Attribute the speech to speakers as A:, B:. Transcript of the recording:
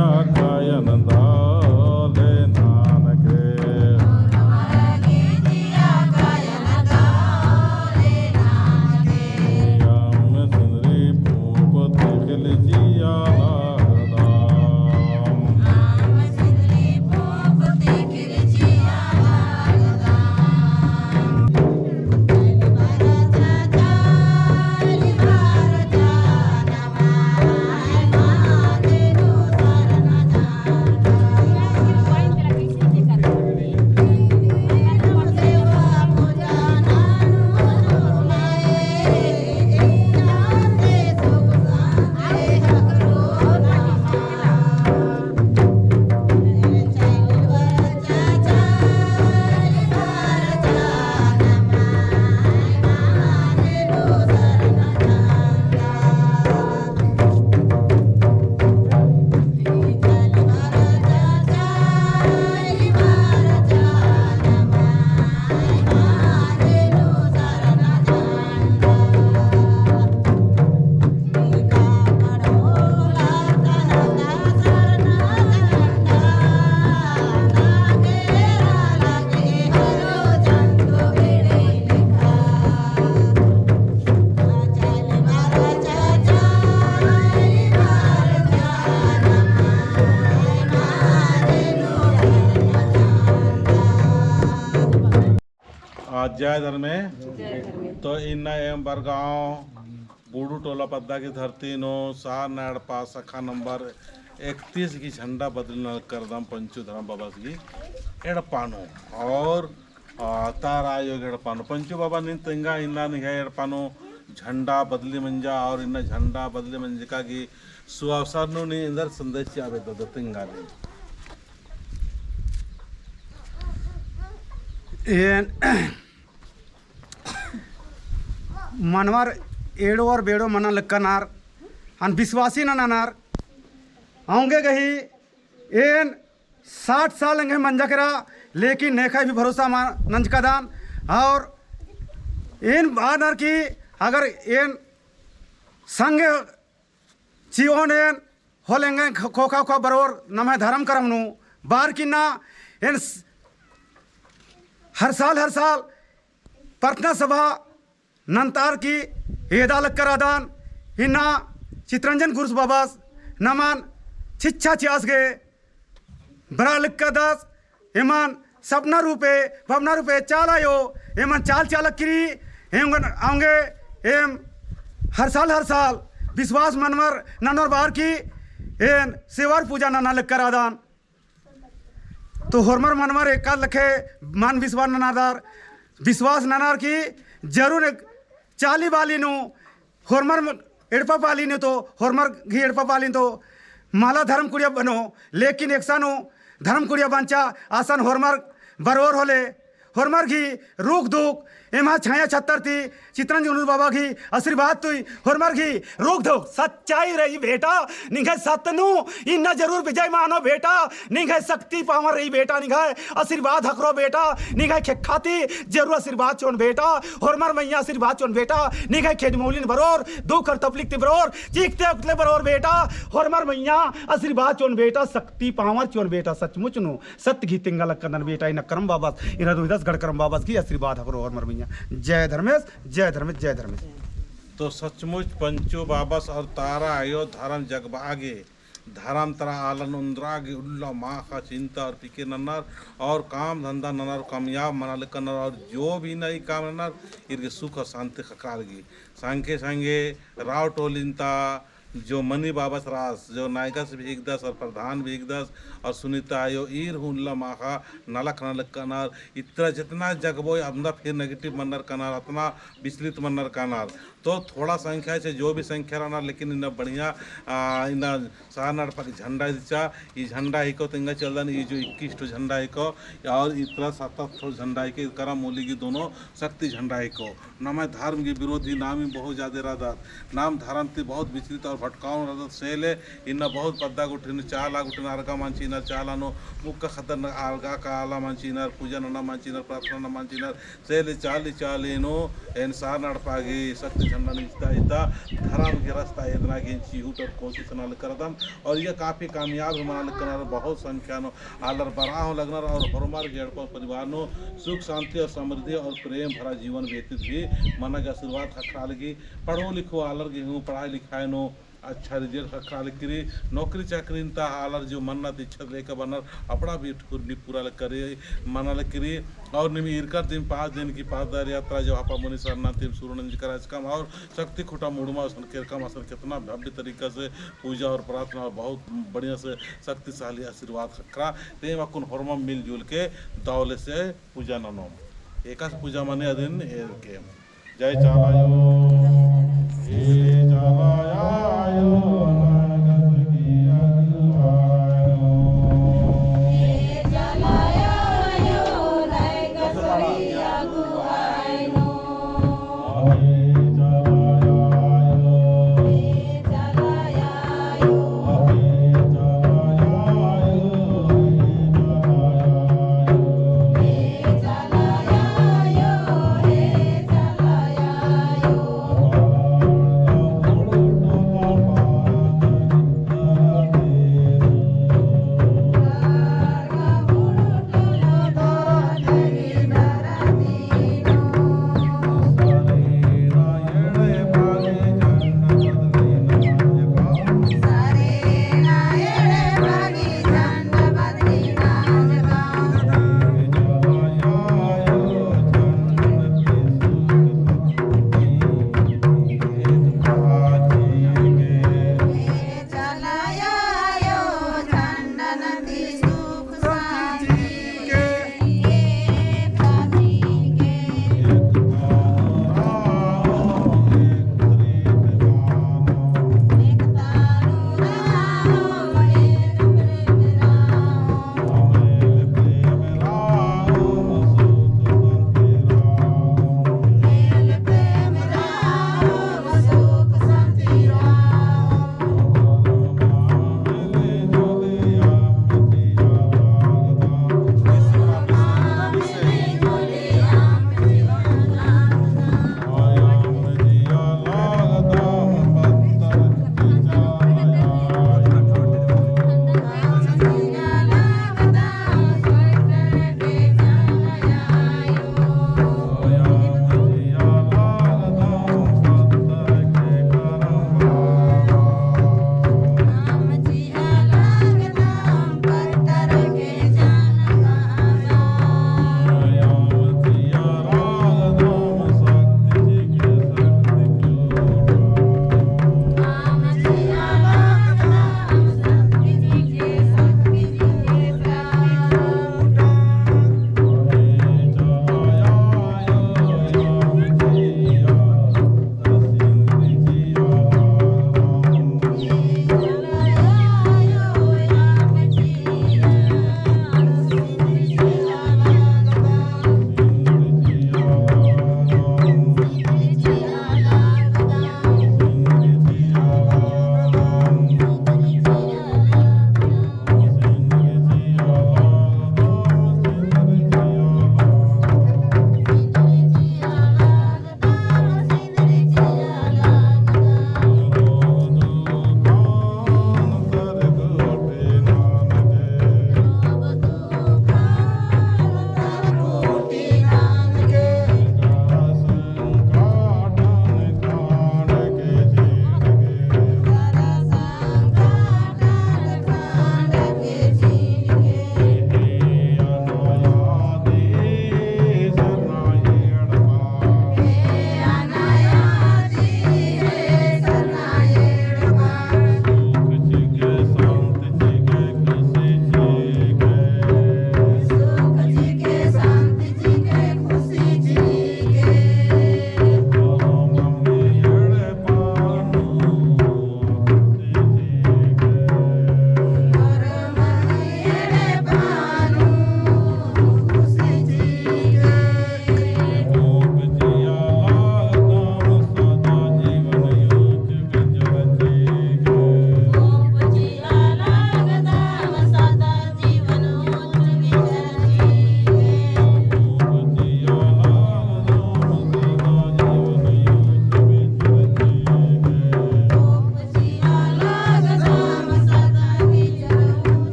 A: जिया कायन दाले नानके याम सुंदरी भूप देखल जिया आज जय धर्म में तो इन एम बरगांव बूढ़ू टोला पद्दा की धरती नो सार नाड़ पास सखा नंबर 31 की झंडा बदलना करदम पंचू धर्म बाबा की एड़पानो और तार आयोग एड़पानो पंचू बाबा निन तिंगा इन्ना निघा एड़पानो झंडा बदली मंजा और इन झंडा बदली मंजिका की सुअवसर नो नि इंदर संदेश आवे तो तिंगा ने
B: मनवर एड़ो और बेड़ो मना लक्कनार अन विश्वासी ननार आऊंगे गही एन 60 साल अंगे मंजा करा लेकिन नेखा भी भरोसा नंज का दान और इन बानर की अगर एन संगे चियोन एन होलेंगे खोखा खो बरोर नमे धर्म करम नु बार की ना एन हर साल प्रार्थना सभा नंतार की हेदालक करादान इन्ना चित्रंजन गुरुस बाबास नमान छिच्छा छियास गे बरा लिक्का दास एमान सपना रूपे चालायो एमान चाल चालक किरी एमगन आऊंगे एम हर साल विश्वास मनवर ननर बार की एन सेवार पूजा नना लिक करादान तो होरमर मनवर एक लखे मान विश्वास ननादार विश्वास ननार की जरूर एक चाली बाली नो होरमर एड़पा पाली ने तो होरमर घी एड़पा पाली तो माला धर्म कुड़िया बनो लेकिन एक सानो धर्म कुड़िया बंचा आसन होरमर बरोर होले होरमर घी रूख दुख एमा छाया छत्तर थी चित्रंजन बाबा घी आशीर्वाद तुई होरमर घी रूख दुख सच्चाई रही बेटा निघे सतनु इन्ना जरूर विजय मानो बेटा निघे शक्ति पावर रही बेटा निघे आशीर्वाद हकरो बेटा निघे खेखाती जरूर आशीर्वाद चोन बेटा होरमर मैया आशीर्वाद चोन बेटा निघे खेजमौलिन बरोर दुख और तकलीफ बरोर चीखते उठले बरोर बेटा होरमर मैया आशीर्वाद चोन बेटा शक्ति पावर चोन बेटा सचमुच नु सत्य घी तिंगा लक्कन बेटा इन करम बाबा इन 10 गढ़ बाबा की आशीर्वाद हकरो होरमर मैया जय धर्मेश जय धर्मेश जय धर्मेश।
A: तो सचमुच पंचो बाबस और तारा आयो धर्म जगबागे धर्म तरा आलन उन्द्रागे उल्ला माखा चिंता और पिके नन्नर और काम धंधा नन्नर कामयाब मनाल कन्नर और जो भी नहीं काम नन्नर इनके सुख और शांति खकारगी सांगे सांगे राव टोलिंता जो मनी बाबस रास जो नायका से भी 10 और प्रधान भी 10 और सुनीता आयो ईर हुल्ला माखा नलक नलक कनार इतना जितना जगबो अपना फिर नेगेटिव मन्नर कनार अपना विचलित मन्नर कनार तो थोड़ा संख्या से जो भी संख्या रहना लेकिन इन बढ़िया इन सारनाड़ पर झंडा दिचा ये झंडा ही को तिंगा चलदन ये जो 21 ठो झंडा ही को और इतना 7 ठो झंडा ही के करम मोली की दोनों शक्ति झंडा ही को नाम धर्म के विरोधी नाम ही बहुत ज़्यादा रहा नाम धर्म थी बहुत विचलित और भटकाव रहा सेले इन बहुत पद्दा गुठिन चाला गुठिन अर्गा मंचिनर चालानो मुख खतर अर्गा काला मंचिनर पूजा नना मंचिनर प्रार्थना मंचिनर सेले चाली चालीनो एन सारनाड़ पागी शक्ति झंडा निचता इता धर्म के रास्ता इतना के चिहुट और कोशिश नाल करदन और ये काफ़ी कामयाब मनाल करना बहुत संख्या नो आलर बड़ा हो लगना और हरमार गेड़ पर परिवार नो सुख शांति और समृद्धि और प्रेम भरा जीवन व्यतीत भी मना के आशीर्वाद खखराल की पढ़ो लिखो आलर गेहूँ पढ़ाई लिखाई नो अच्छा रिजल्ट खखराल करी नौकरी चाकरी ता आलर जो मन्नत इच्छा लेकर बनर अपना भी पूरा करे मनाल करी और निमी इरकर दिन 5 दिन की पादर यात्रा जो आपा मुनि सरना तिम सूर्यनंद कराज कम और शक्ति खुटा मुड़मा के कम असल कितना भव्य तरीका से पूजा और प्रार्थना और बहुत बढ़िया से शक्तिशाली आशीर्वाद खखरा ते कुन हरम मिलजुल के दौले से पूजा ननोम एकाश पूजा मने दिन के जय चालायो हे चालाया